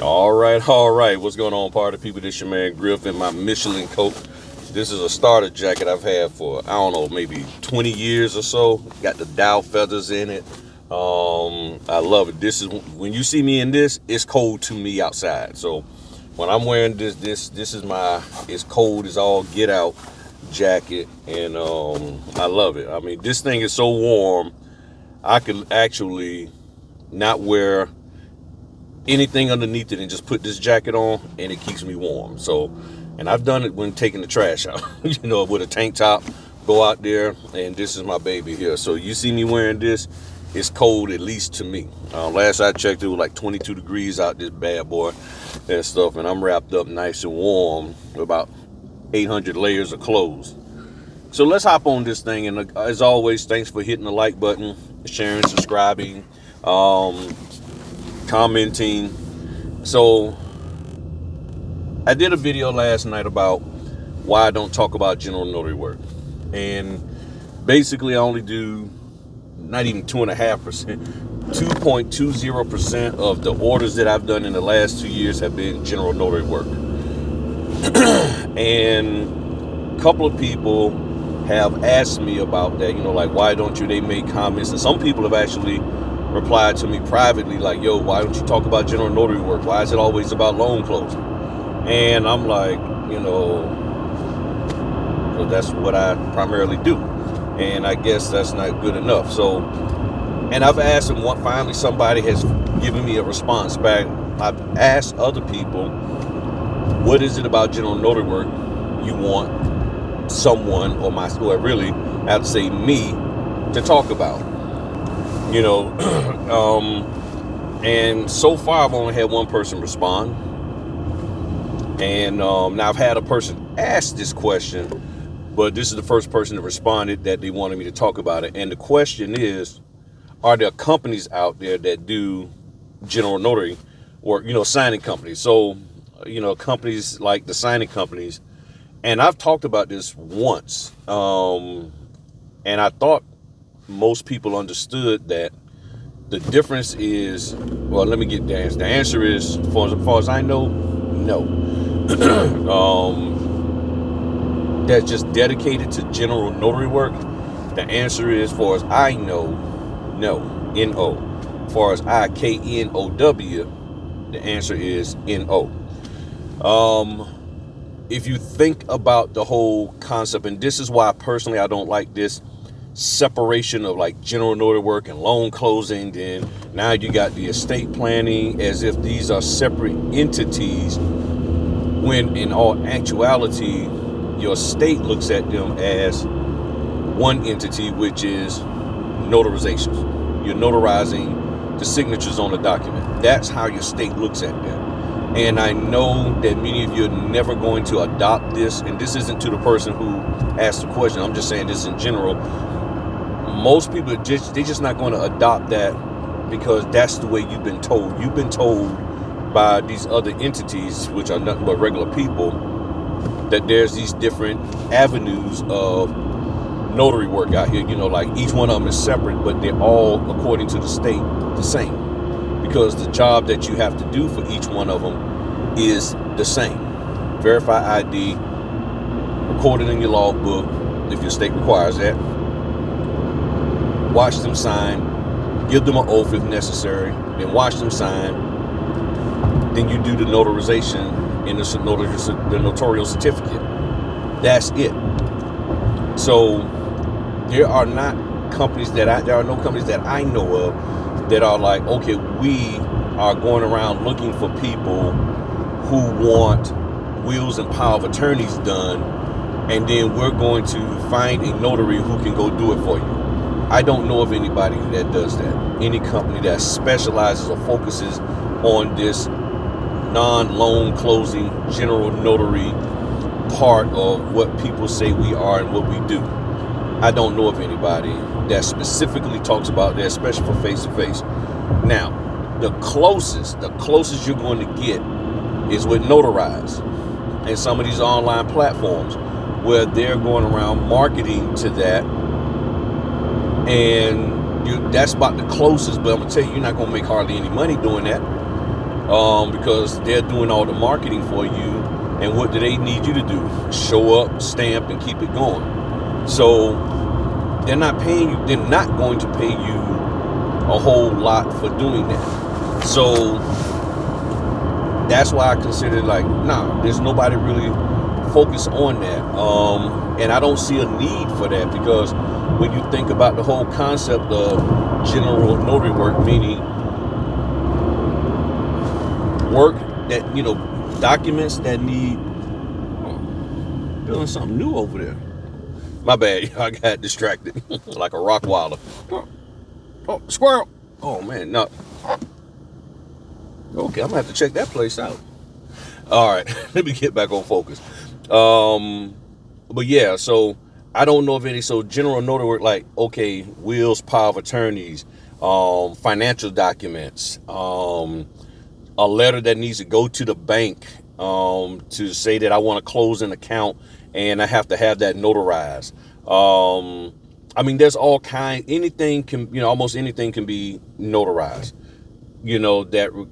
All right. What's going on, party people? This your man Griff in my Michelin coat. This is a starter jacket I've had for, I don't know, maybe 20 years or so. Got the Dow feathers in it. I love it. This is, when you see me in this, it's cold to me outside. So when I'm wearing this is my, it's cold as all get out jacket. And I love it. I mean, this thing is so warm, I could actually not wear anything underneath it and just put this jacket on, and it keeps me warm. So, and I've done it when taking the trash out, with a tank top, go out there, and this is my baby here. So you see me wearing this, it's cold, at least to me. Last I checked, it was like 22 degrees out this bad boy and stuff, and I'm wrapped up nice and warm with about 800 layers of clothes. So let's hop on this thing, and as always, thanks for hitting the like button, sharing, subscribing, commenting. So I did a video last night about why I don't talk about general notary work, and basically I only do not even 2.5%, 2.20% of the orders that I've done in the last 2 years have been general notary work. And a couple of people have asked me about that, like, why don't you? They made comments, and some people have actually replied to me privately, like, yo, why don't you talk about general notary work? Why is it always about loan closing? And I'm like, because that's what I primarily do, and I guess that's not good enough. So, and I've asked them, finally somebody has given me a response back. I've asked other people, what is it about general notary work you want someone, or really I have to say me, to talk about? And so far I've only had one person respond. And now I've had a person ask this question, but this is the first person that responded that they wanted me to talk about it. And the question is, are there companies out there that do general notary work, signing companies? So, companies like the signing companies. And I've talked about this once. And I thought most people understood that the difference is, well, let me get the answer. The answer is, as far as I know, no. That's just dedicated to general notary work. The answer is, as far as I know, no. N-O. As far as I-K-N-O-W, the answer is N-O. If you think about the whole concept, and this is why personally I don't like this separation of like general notary work and loan closing, then now you got the estate planning as if these are separate entities, when in all actuality your state looks at them as one entity, which is notarizations. You're notarizing the signatures on the document. That's how your state looks at that. And I know that many of you are never going to adopt this, and this isn't to the person who asked the question, I'm just saying this in general. Most people they're just not going to adopt that because that's the way you've been told. You've been told by these other entities, which are nothing but regular people, that there's these different avenues of notary work out here. Like each one of them is separate, but they're all, according to the state, the same. Because the job that you have to do for each one of them is the same. Verify ID, record it in your logbook if your state requires that. Watch them sign, give them an oath if necessary, then watch them sign. Then you do the notarization in the notarial certificate. That's it. So there are no companies that I know of that are like, okay, we are going around looking for people who want wills and power of attorneys done, and then we're going to find a notary who can go do it for you. I don't know of anybody that does that. Any company that specializes or focuses on this non-loan closing general notary part of what people say we are and what we do. I don't know of anybody that specifically talks about that, especially for face-to-face. Now, the closest you're going to get is with Notarized and some of these online platforms where they're going around marketing to that, and that's about the closest. But I'm gonna tell you, you're not gonna make hardly any money doing that. because they're doing all the marketing for you. And what do they need you to do? Show up, stamp, and keep it going. So they're not paying you. They're not going to pay you a whole lot for doing that. So that's why I consider there's nobody really focused on that. And I don't see a need for that, because when you think about the whole concept of general notary work, meaning work that, documents that need, building something new over there. My bad, I got distracted like a rock wilder. Oh, squirrel. Oh man, no. Okay, I'm gonna have to check that place out. All right, let me get back on focus. But yeah, so I don't know of any. So general notary work, like, okay, wills, power of attorneys, financial documents, a letter that needs to go to the bank to say that I want to close an account and I have to have that notarized. I mean, there's all kind. Anything can, almost anything can be notarized.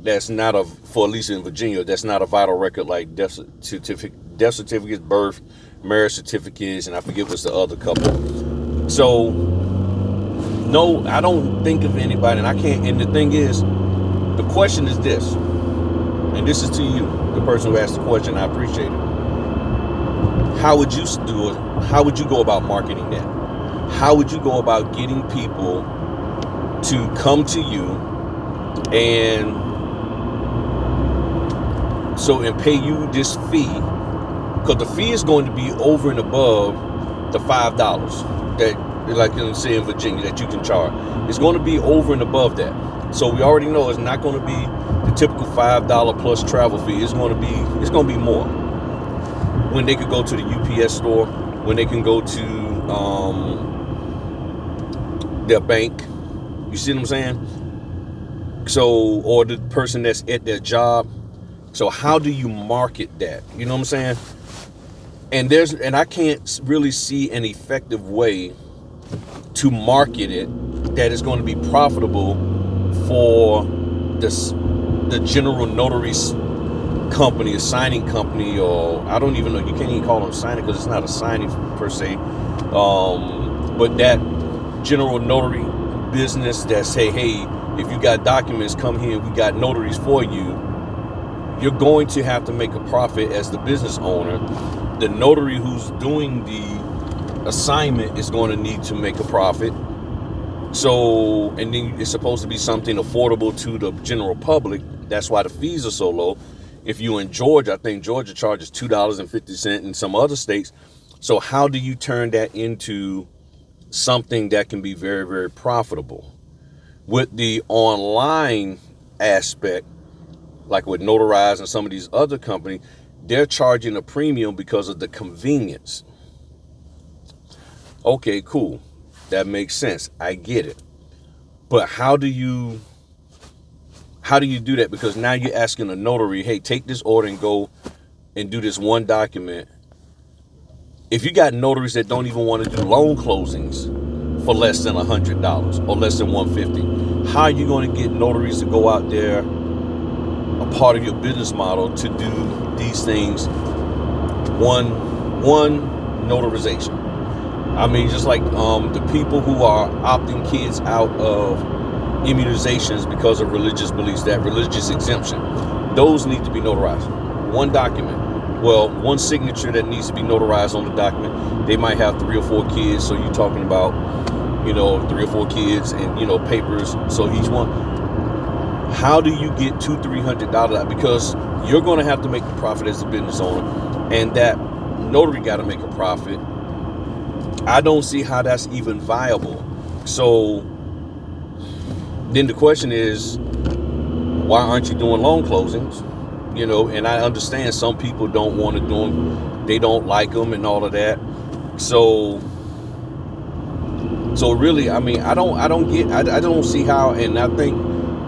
That's not for at least in Virginia, that's not a vital record like death certificates, birth, marriage certificates, and I forget what's the other couple. So no, I don't think of anybody, and I can't. And the thing is, the question is this, and this is to you, the person who asked the question. I appreciate it. How would you do it? How would you go about marketing that? How would you go about getting people to come to you and pay you this fee? Because the fee is going to be over and above the $5 that, like say in Virginia, that you can charge. It's going to be over and above that. So we already know it's not going to be the typical $5 plus travel fee. It's going to be more. When they could go to the UPS store, when they can go to their bank, you see what I'm saying? So, or the person that's at their job. So how do you market that? You know what I'm saying? And I can't really see an effective way to market it that is going to be profitable for the general notary company, a signing company, or I don't even know, you can't even call them signing because it's not a signing per se. But that general notary business that say, hey, if you got documents, come here, we got notaries for you. You're going to have to make a profit as the business owner. The notary who's doing the assignment is going to need to make a profit. So, and then it's supposed to be something affordable to the general public. That's why the fees are so low. If you're in Georgia, I think Georgia charges $2.50 in some other states. So how do you turn that into something that can be very, very profitable? With the online aspect, like with Notarized and some of these other companies, they're charging a premium because of the convenience. Okay, cool. That makes sense. I get it. But how do you do that? Because now you're asking a notary, hey, take this order and go and do this one document. If you got notaries that don't even want to do loan closings for less than $100 or less than $150, how are you going to get notaries to go out there, a part of your business model, to do these things one notarization? I mean, just like the people who are opting kids out of immunizations because of religious beliefs, that religious exemption, those need to be notarized. One document, well, one signature that needs to be notarized on the document. They might have 3 or 4 kids, so you're talking about, 3 or 4 kids and, papers. So each one, how do you get $200-$300? Because you're going to have to make a profit as a business owner, and that notary got to make a profit. I don't see how that's even viable. So then the question is, why aren't you doing loan closings? And I understand some people don't want to do them. They don't like them and all of that. So really, I mean, I don't see how. And I think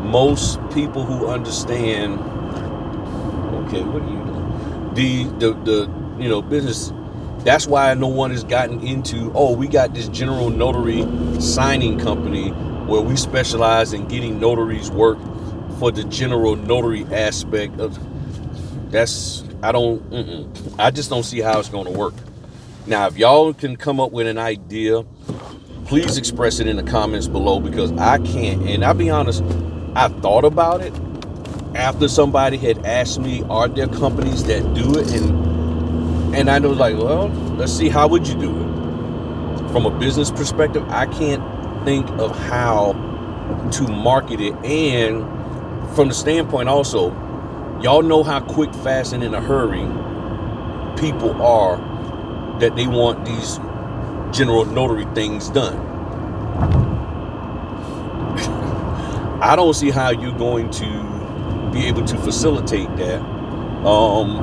most people who understand, okay, what are you doing? The business. That's why no one has gotten into, we got this general notary signing company where we specialize in getting notaries work for the general notary aspect of that's I just don't see how it's going to work. Now, if y'all can come up with an idea, please express it in the comments below, because I can't. And I'll be honest, I thought about it after somebody had asked me, are there companies that do it? And I was like, well, let's see, how would you do it? From a business perspective, I can't think of how to market it. And from the standpoint also, y'all know how quick, fast, and in a hurry people are, that they want these general notary things done. I don't see how you're going to be able to facilitate that,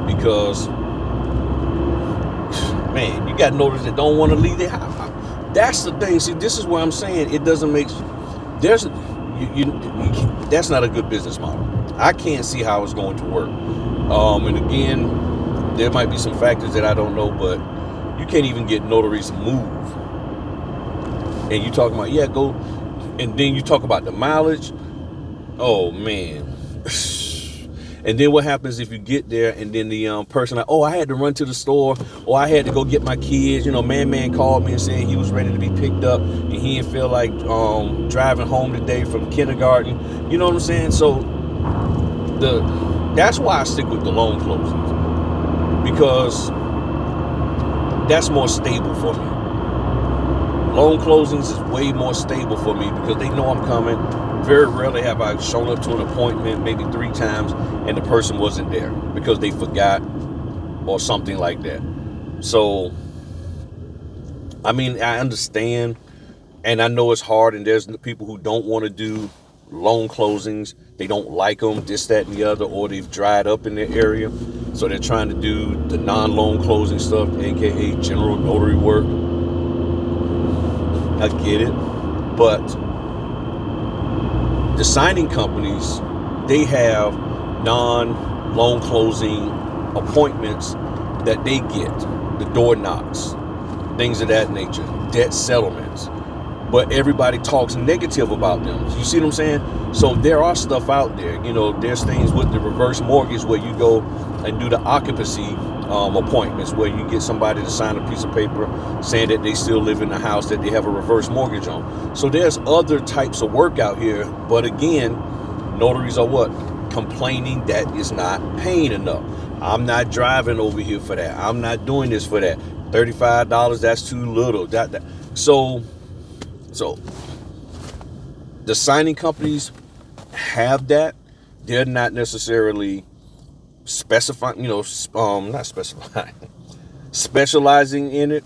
because, man, you got notaries that don't want to leave their house. That's the thing. See, this is where I'm saying it doesn't make, that's not a good business model. I can't see how it's going to work. And again, there might be some factors that I don't know, but you can't even get notaries to move. And you talking about, yeah, go, and then you talk about the mileage. Oh, man. And then what happens if you get there and then the person like, oh, I had to run to the store, or I had to go get my kids. You know, man called me and saying he was ready to be picked up and he didn't feel like driving home today from kindergarten. You know what I'm saying? So that's why I stick with the loan closings, because that's more stable for me. Loan closings is way more stable for me because they know I'm coming. Very rarely have I shown up to an appointment, maybe 3 times, and the person wasn't there because they forgot or something like that. So, I mean, I understand, and I know it's hard, and there's people who don't want to do loan closings. They don't like them, this, that, and the other, or they've dried up in their area. So they're trying to do the non-loan closing stuff, aka general notary work. I get it, but the signing companies, they have non-loan closing appointments that they get, the door knocks, things of that nature, debt settlements, but everybody talks negative about them. You see what I'm saying? So there are stuff out there, you know, there's things with the reverse mortgage where you go and do the occupancy appointments, where you get somebody to sign a piece of paper saying that they still live in the house that they have a reverse mortgage on. So there's other types of work out here, but again, notaries are what? Complaining that it's not paying enough. I'm not driving over here for that. I'm not doing this for that. $35, that's too little. So the signing companies have that. They're not necessarily specifying, you know, not specifying, specializing in it.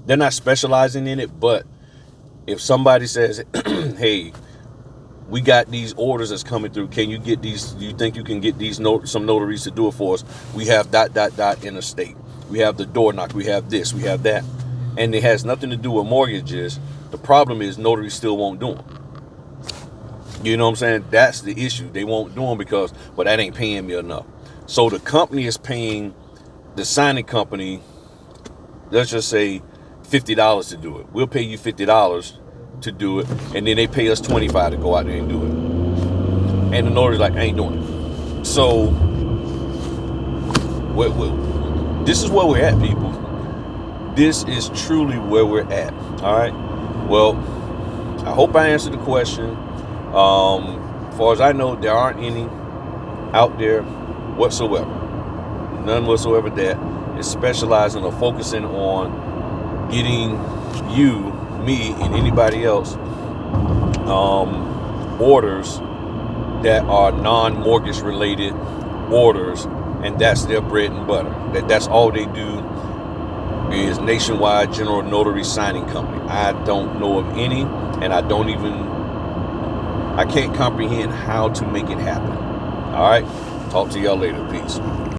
They're not specializing in it, but if somebody says, hey, we got these orders that's coming through, can you get these, do you think you can get these some notaries to do it for us? We have ... in a state. We have the door knock, we have this, we have that. And it has nothing to do with mortgages. The problem is notaries still won't do them. You know what I'm saying? That's the issue. They won't do them because, well, that ain't paying me enough. So the company is paying the signing company, let's just say $50 to do it. We'll pay you $50 to do it, and then they pay us $25 to go out there and do it. And the notary's like, I ain't doing it. So this is where we're at, people. This is truly where we're at. All right. Well, I hope I answered the question. As far as I know, there aren't any out there whatsoever. None whatsoever that is specializing or focusing on getting you, me, and anybody else orders that are non-mortgage related orders, and that's their bread and butter. That's all they do is nationwide general notary signing company. I don't know of any, and I can't comprehend how to make it happen. All right, talk to y'all later. Peace.